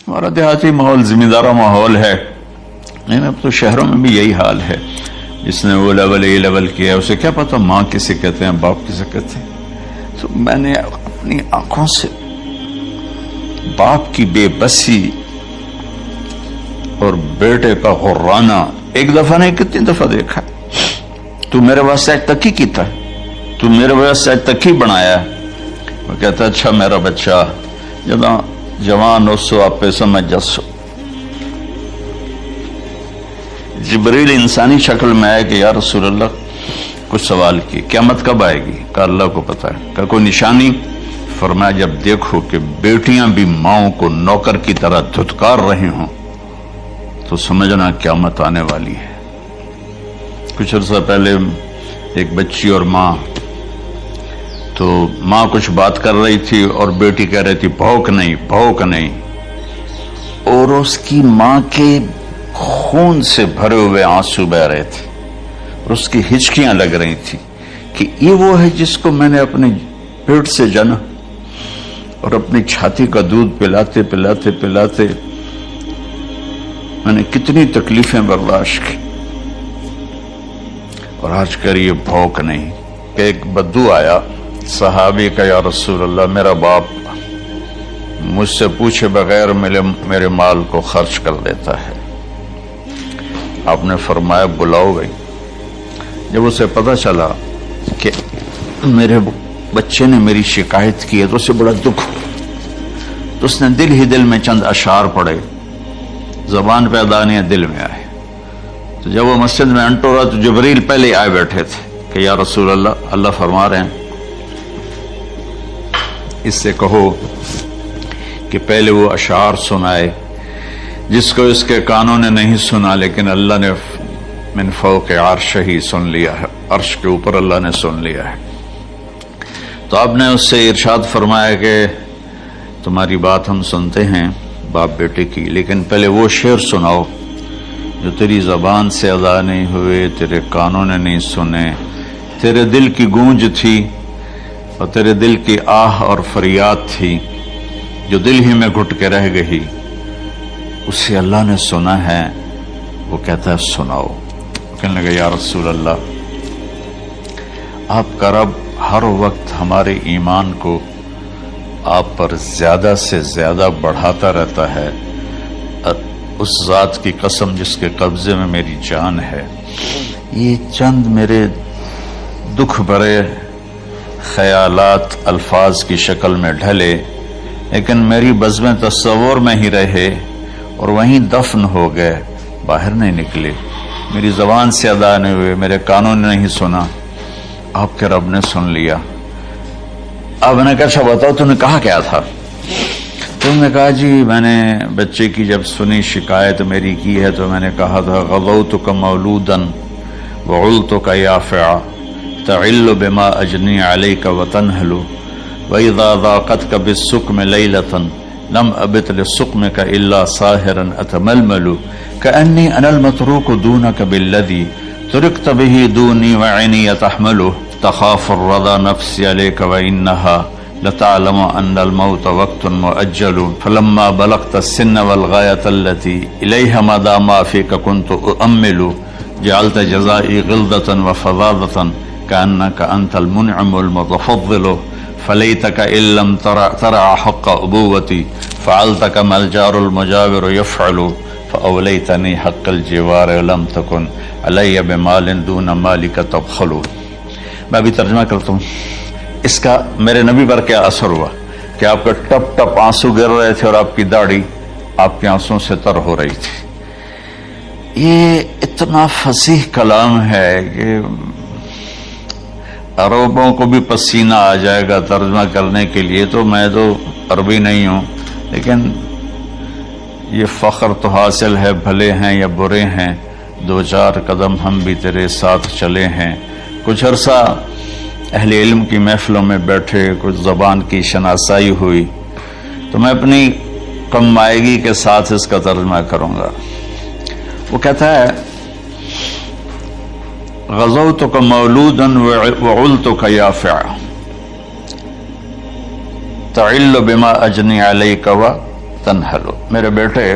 ہمارا دیہاتی ماحول زمیندارہ ماحول ہے، لیکن اب تو شہروں میں بھی یہی حال ہے. جس نے وہ لیول اے لیول کیا اسے کیا پتا ماں کسے کہتے ہیں باپ کسے کہتے ہیں. تو میں نے اپنی آنکھوں سے باپ کی بے بسی اور بیٹے کا غرانہ ایک دفعہ نہیں کتنی دفعہ دیکھا. تو میرے واسطے آج تکی کیتا ہے، تو میرے واسطے آج تکی بنایا. وہ کہتا اچھا میرا بچہ جداں جوان ہو سو آپ پہ سمجھ جسو. جبریل انسانی شکل میں آئے کہ یا رسول اللہ کچھ سوال کی، قیامت کب آئے گی؟ کہ اللہ کو پتا ہے. کہ کوئی نشانی؟ فرمایا جب دیکھو کہ بیٹیاں بھی ماؤں کو نوکر کی طرح دھتکار رہی ہوں تو سمجھنا قیامت آنے والی ہے. کچھ عرصہ پہلے ایک بچی اور ماں، تو ماں کچھ بات کر رہی تھی اور بیٹی کہہ رہی تھی بھوک نہیں بھوک نہیں، اور اس کی ماں کے خون سے بھرے ہوئے آنسو بہ رہے تھے اور اس کی ہچکیاں لگ رہی تھی کہ یہ وہ ہے جس کو میں نے اپنے پیٹ سے جنا اور اپنی چھاتی کا دودھ پلاتے پلاتے پلاتے میں نے کتنی تکلیفیں برداشت کی، اور آج کر یہ بھوک نہیں. کہ ایک بدو آیا صحابی کا، یا رسول اللہ میرا باپ مجھ سے پوچھے بغیر میرے مال کو خرچ کر دیتا ہے. آپ نے فرمایا بلاؤ گئی. جب اسے پتا چلا کہ میرے بچے نے میری شکایت کی ہے تو اسے بڑا دکھ ہوا. تو اس نے دل ہی دل میں چند اشعار پڑھے، زبان پہ ادا نہیں دل میں آئے. تو جب وہ مسجد میں انٹو رہا تو جبریل پہلے آئے بیٹھے تھے کہ یا رسول اللہ اللہ فرما رہے ہیں اس سے کہو کہ پہلے وہ اشعار سنائے جس کو اس کے کانوں نے نہیں سنا لیکن اللہ نے من فوق عرش ہی سن لیا ہے، عرش کے اوپر اللہ نے سن لیا ہے. تو آپ نے اس سے ارشاد فرمایا کہ تمہاری بات ہم سنتے ہیں باپ بیٹے کی، لیکن پہلے وہ شعر سناؤ جو تیری زبان سے ادا نہیں ہوئے، تیرے کانوں نے نہیں سنے، تیرے دل کی گونج تھی اور تیرے دل کی آہ اور فریاد تھی جو دل ہی میں گھٹ کے رہ گئی، اسے اللہ نے سنا ہے. وہ کہتا ہے سناؤ. کہنے لگا یا رسول اللہ آپ کا رب ہر وقت ہمارے ایمان کو آپ پر زیادہ سے زیادہ بڑھاتا رہتا ہے، اس ذات کی قسم جس کے قبضے میں میری جان ہے. یہ چند میرے دکھ بھرے خیالات الفاظ کی شکل میں ڈھلے لیکن میری بزم تصور میں ہی رہے اور وہیں دفن ہو گئے، باہر نہیں نکلے، میری زبان سے ادا نہیں ہوئے، میرے کانوں نے نہیں سنا، آپ کے رب نے سن لیا. اب میں نے کہا اچھا بتاؤ تم نے کہا کیا تھا؟ تم نے کہا جی میں نے بچے کی جب سنی شکایت میری کی ہے تو میں نے کہا تھا غضوتک مولودا وعلتک یافعا تعل بما اجنی علیک وتنہل واذا ضاقتک بالسقم لیلۃ لم ابت لسقمک الا ساہرا اتململ کأنی انا المتروک دونک بالذی ترکت به دونی وعینی تحمل تخاف الرضا نفسی علیک وانہا لتعلم ان الموت وقت مؤجل فلما بلغت السن والغاية التي اليها مدى ما فيك كنت اؤمل جعلت جزائي غلظة وفظاظة كأنك انت المنعم المتفضل فليتك ان لم ترع حق ابوتي فعلتك ما الجار المجاور يفعل فاوليتني حق الجوار ولم تكن علي بمال دون مالك تبخل. میں بھی ترجمہ کرتا ہوں. اس کا میرے نبی پر کیا اثر ہوا کہ آپ کے ٹپ ٹپ آنسو گر رہے تھے اور آپ کی داڑھی آپ کے آنسوں سے تر ہو رہی تھی. یہ اتنا فصیح کلام ہے کہ عربوں کو بھی پسینہ آ جائے گا ترجمہ کرنے کے لیے. تو میں تو عربی نہیں ہوں لیکن یہ فخر تو حاصل ہے، بھلے ہیں یا برے ہیں دو چار قدم ہم بھی تیرے ساتھ چلے ہیں. کچھ عرصہ اہل علم کی محفلوں میں بیٹھے، کچھ زبان کی شناسائی ہوئی تو میں اپنی کم مائگی کے ساتھ اس کا ترجمہ کروں گا. وہ کہتا ہے غزوتک مولودا وعلتک یافعا تعل بما اجنی علیک تنحل. میرے بیٹے،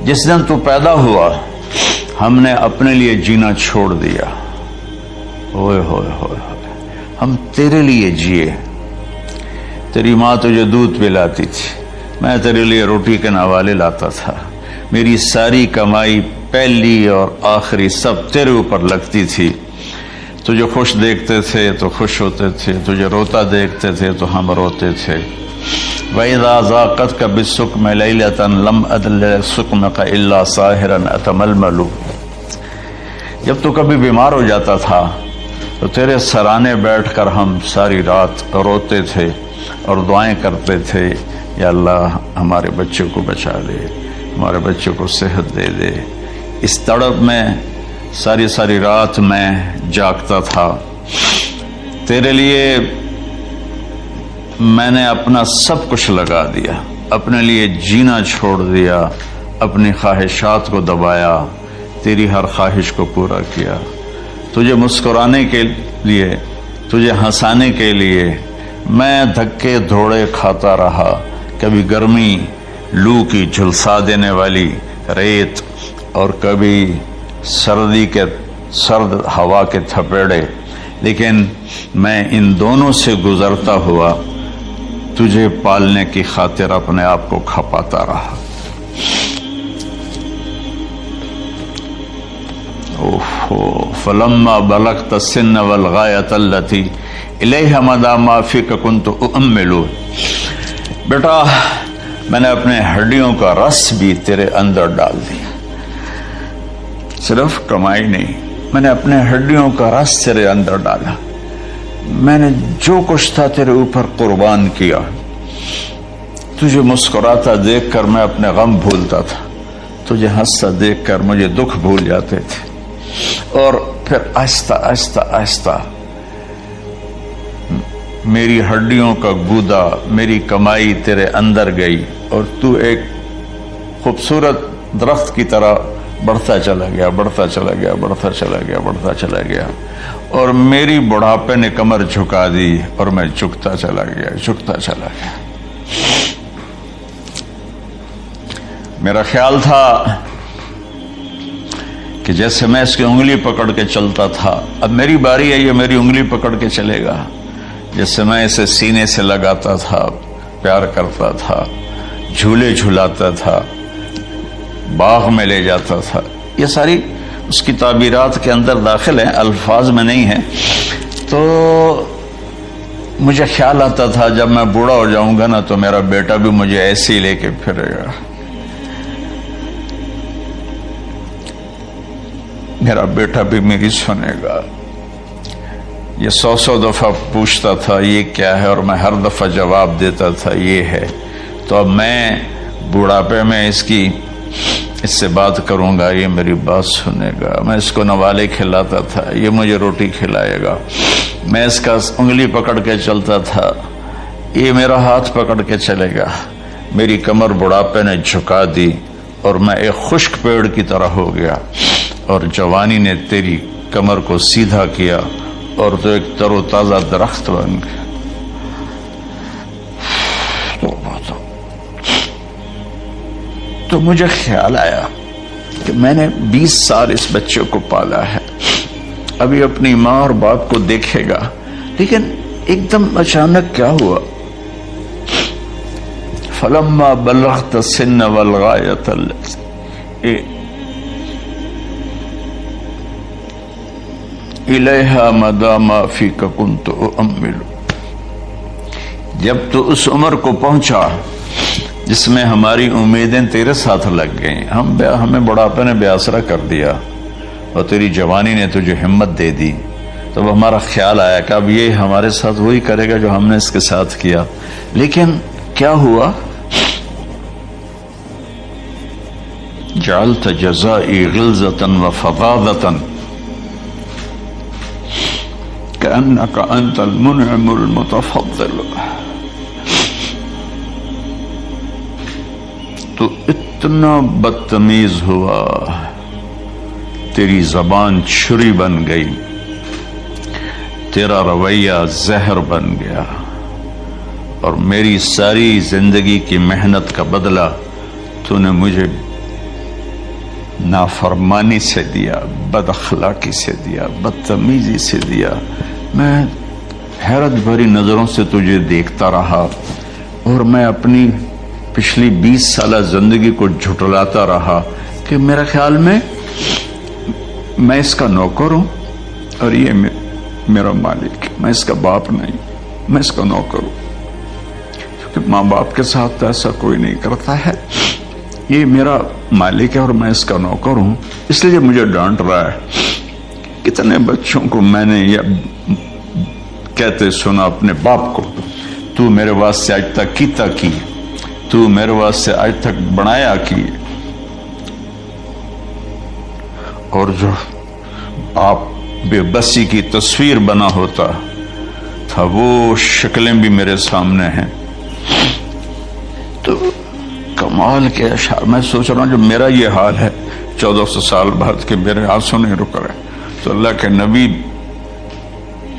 جس دن تو پیدا ہوا ہم نے اپنے لیے جینا چھوڑ دیا. ہوئے ہوئے ہوئے ہوئے، ہم تیرے لیے جیے. تیری ماں تجھے دودھ پلاتی تھی، میں تیرے لیے روٹی کے نوالے لاتا تھا. میری ساری کمائی پہلی اور آخری سب تیرے اوپر لگتی تھی. تجھے خوش دیکھتے تھے تو خوش ہوتے تھے، تجھے روتا دیکھتے تھے تو ہم روتے تھے. وَإِذَا ذَاقَتْكَ بِالسُّقْمِ لَيْلَةً لَمْ أَدْلِ سُقْمَكَ إِلَّا سَاهِرًا أَتَمَلْمَلُ. جب تو کبھی بیمار ہو جاتا تھا تو تیرے سرانے بیٹھ کر ہم ساری رات روتے تھے اور دعائیں کرتے تھے، یا اللہ ہمارے بچے کو بچا لے، ہمارے بچے کو صحت دے دے. اس تڑپ میں ساری ساری رات میں جاگتا تھا. تیرے لیے میں نے اپنا سب کچھ لگا دیا، اپنے لیے جینا چھوڑ دیا، اپنی خواہشات کو دبایا، تیری ہر خواہش کو پورا کیا. تجھے مسکرانے کے لیے، تجھے ہنسانے کے لیے میں دھکے دھوڑے کھاتا رہا. کبھی گرمی لو کی جھلسا دینے والی ریت اور کبھی سردی کے سرد ہوا کے تھپیڑے، لیکن میں ان دونوں سے گزرتا ہوا تجھے پالنے کی خاطر اپنے آپ کو کھپاتا رہا. فلما بلغت السن والغایۃ التی الیہ مدی ما فیک کنت اؤمل. بیٹا، میں نے اپنے ہڈیوں کا رس بھی تیرے اندر ڈال دیا. صرف کمائی نہیں، میں نے اپنے ہڈیوں کا رس تیرے اندر ڈالا. میں نے جو کچھ تھا تیرے اوپر قربان کیا. تجھے مسکراتا دیکھ کر میں اپنے غم بھولتا تھا، تجھے ہنستا دیکھ کر مجھے دکھ بھول جاتے تھے. اور پھر آہستہ آہستہ آہستہ میری ہڈیوں کا گودا، میری کمائی تیرے اندر گئی اور تو ایک خوبصورت درخت کی طرح بڑھتا چلا گیا، بڑھتا چلا گیا، بڑھتا چلا گیا، بڑھتا چلا گیا. اور میری بڑھاپے نے کمر جھکا دی اور میں جھکتا چلا گیا، جھکتا چلا گیا. میرا خیال تھا کہ جیسے میں اس کی انگلی پکڑ کے چلتا تھا، اب میری باری ہے، یہ میری انگلی پکڑ کے چلے گا. جیسے میں اسے سینے سے لگاتا تھا، پیار کرتا تھا، جھولے جھلاتا تھا، باغ میں لے جاتا تھا. یہ ساری اس کی تعبیرات کے اندر داخل ہیں، الفاظ میں نہیں ہیں. تو مجھے خیال آتا تھا جب میں بوڑھا ہو جاؤں گا نا تو میرا بیٹا بھی مجھے ایسے ہی لے کے پھرے گا، میرا بیٹا بھی میری سنے گا. یہ 100 دفعہ پوچھتا تھا یہ کیا ہے، اور میں ہر دفعہ جواب دیتا تھا یہ ہے. تو اب میں بوڑھاپے میں اس سے بات کروں گا، یہ میری بات سنے گا. میں اس کو نوالے کھلاتا تھا، یہ مجھے روٹی کھلائے گا. میں اس کا انگلی پکڑ کے چلتا تھا، یہ میرا ہاتھ پکڑ کے چلے گا. میری کمر بڑھاپے نے جھکا دی اور میں ایک خشک پیڑ کی طرح ہو گیا، اور جوانی نے تیری کمر کو سیدھا کیا اور تو ایک تر و تازہ درخت بن گیا. تو مجھے خیال آیا کہ میں نے 20 سال اس بچے کو پالا ہے، ابھی اپنی ماں اور باپ کو دیکھے گا. لیکن ایک دم اچانک کیا ہوا، فلما بلغت السن والغایۃ الیہا مدی ما فیک کنت اؤمل. جب تو اس عمر کو پہنچا جس میں ہماری امیدیں تیرے ساتھ لگ گئیں، ہمیں بڑھاپے نے بے آسرا کر دیا اور تیری جوانی نے تجھے ہمت دے دی، تب ہمارا خیال آیا کہ اب یہ ہمارے ساتھ وہی کرے گا جو ہم نے اس کے ساتھ کیا. لیکن کیا ہوا، جعلت جزائی غلظة وفظاظة كأنك أنت المنعم المتفضل. تو اتنا بدتمیز ہوا، تیری زبان چھری بن گئی، تیرا رویہ زہر بن گیا، اور میری ساری زندگی کی محنت کا بدلہ تو نے مجھے نافرمانی سے دیا، بد اخلاقی سے دیا، بدتمیزی سے دیا۔ میں حیرت بھری نظروں سے تجھے دیکھتا رہا اور میں اپنی پچھلی 20 سالہ زندگی کو جھٹلاتا رہا کہ میرا خیال میں اس کا نوکر ہوں اور یہ میرا مالک، میں اس کا باپ نہیں، میں اس کا نوکر ہوں، کیونکہ ماں باپ کے ساتھ ایسا کوئی نہیں کرتا ہے، یہ میرا مالک ہے اور میں اس کا نوکر ہوں، اس لیے مجھے ڈانٹ رہا ہے۔ کتنے بچوں کو میں نے یہ کہتے سنا اپنے باپ کو، تو میرے واسطے آج تک کیتا کی، تو میرے واسطے آج تک بنایا کی، اور جو آپ بے بسی کی تصویر بنا ہوتا تھا وہ شکلیں بھی میرے سامنے ہیں۔ تو کمال کے اشعار، میں سوچ رہا ہوں جو میرا یہ حال ہے 1400 سال بعد کے میرے آنسو نہیں رک رہے، تو اللہ کے نبی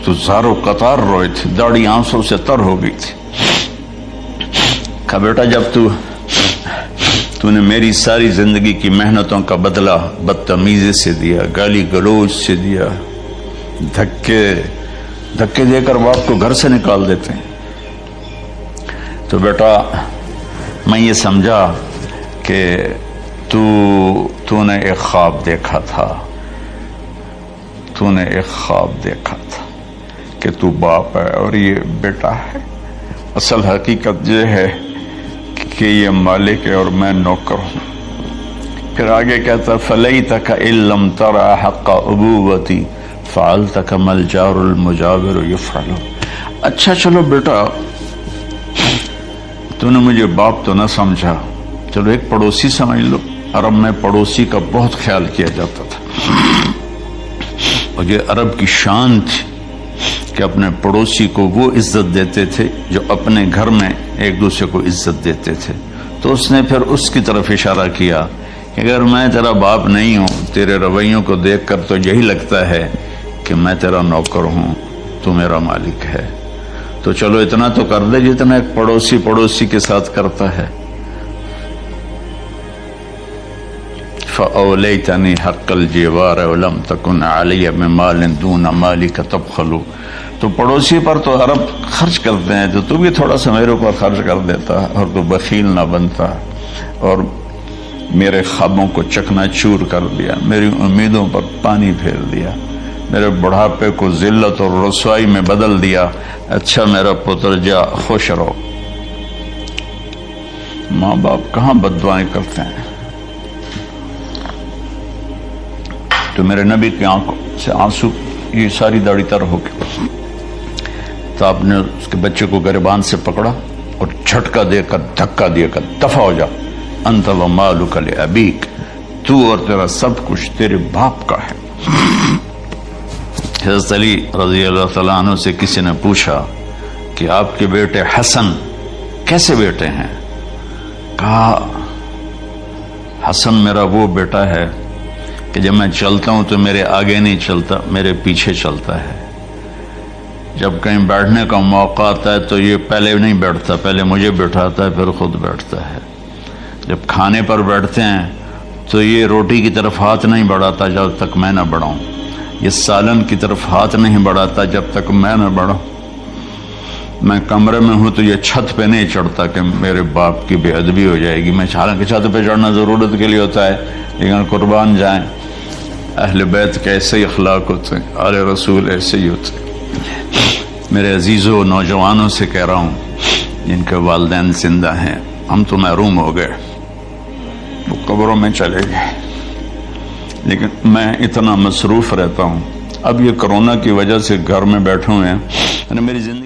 تو زارو قطار روئے تھے، داڑھی آنسوں سے تر ہو گئی تھی۔ کہا بیٹا جب تو نے میری ساری زندگی کی محنتوں کا بدلہ بدتمیزی سے دیا، گالی گلوچ سے دیا، دھکے دے کر باپ کو گھر سے نکال دیتے ہیں، تو بیٹا میں یہ سمجھا کہ تو نے ایک خواب دیکھا تھا، تو نے ایک خواب دیکھا تھا کہ تو باپ ہے اور یہ بیٹا ہے۔ اصل حقیقت یہ ہے کہ یہ مالک ہے اور میں نوکر ہوں۔ پھر آگے کہتا فَلَيْتَكَ إِن لَّمْ تَرَ حَقَّ أُبُوَّتِي فَعَلْتَ كَمَا الْجَارُ الْمُجَاوِرُ يَفْعَلُ۔ اچھا چلو بیٹا تو نے مجھے باپ تو نہ سمجھا، چلو ایک پڑوسی سمجھ لو۔ عرب میں پڑوسی کا بہت خیال کیا جاتا تھا، اور یہ عرب کی شان تھی کہ اپنے پڑوسی کو وہ عزت دیتے تھے جو اپنے گھر میں ایک دوسرے کو عزت دیتے تھے۔ تو اس نے پھر اس کی طرف اشارہ کیا کہ اگر میں تیرا باپ نہیں ہوں، تیرے رویوں کو دیکھ کر تو یہی لگتا ہے کہ میں تیرا نوکر ہوں، تو میرا مالک ہے، تو چلو اتنا تو کر دے جتنا ایک پڑوسی کے ساتھ کرتا ہے۔ فَأَوْلَيْتَنِي حَقَّ الْجِوَارِ وَلَمْ تَكُنْ عَلَيَّ بِمَالٍ دُونَ مَالِكَ تَبْخَلُ۔ تو پڑوسی پر تو عرب خرچ کرتے ہیں، تو بھی تھوڑا سا میرے اوپر خرچ کر دیتا اور تو بخیل نہ بنتا، اور میرے خوابوں کو چکنا چور کر دیا، میری امیدوں پر پانی پھیر دیا، میرے بڑھاپے کو ذلت اور رسوائی میں بدل دیا۔ اچھا میرا پتر جا خوش رہو۔ ماں باپ کہاں بد دعائیں کرتے ہیں؟ تو میرے نبی کی آنکھوں سے آنسو، یہ ساری داڑھی تر ہو گئی، تو آپ نے اس کے بچے کو گریبان سے پکڑا اور جھٹکا دے کر دھکا دے کر دفع ہو جا، انت ومالک لابیک، تو اور تیرا سب کچھ تیرے باپ کا ہے۔ حضرت علی رضی اللہ تعالیٰ عنہ سے کسی نے پوچھا کہ آپ کے بیٹے حسن کیسے بیٹے ہیں؟ کہا حسن میرا وہ بیٹا ہے کہ جب میں چلتا ہوں تو میرے آگے نہیں چلتا، میرے پیچھے چلتا ہے، جب کہیں بیٹھنے کا موقع آتا ہے تو یہ پہلے نہیں بیٹھتا، پہلے مجھے بٹھاتا ہے پھر خود بیٹھتا ہے، جب کھانے پر بیٹھتے ہیں تو یہ روٹی کی طرف ہاتھ نہیں بڑھاتا جب تک میں نہ بڑھاؤں، یہ سالن کی طرف ہاتھ نہیں بڑھاتا جب تک میں نہ بڑھاؤں، میں کمرے میں ہوں تو یہ چھت پہ نہیں چڑھتا کہ میرے باپ کی بے ادبی ہو جائے گی، میں حالانکہ چھت پہ چڑھنا ضرورت کے لیے ہوتا ہے، لیکن قربان جائیں اہل بیت کے ایسے ہی اخلاق ہوتے ہیں، آل رسول ایسے ہی ہوتے ہیں۔ میرے عزیزوں نوجوانوں سے کہہ رہا ہوں جن کے والدین زندہ ہیں، ہم تو محروم ہو گئے، وہ قبروں میں چلے گئے، لیکن میں اتنا مصروف رہتا ہوں، اب یہ کرونا کی وجہ سے گھر میں بیٹھے ہوئے ہیں، میری زندگی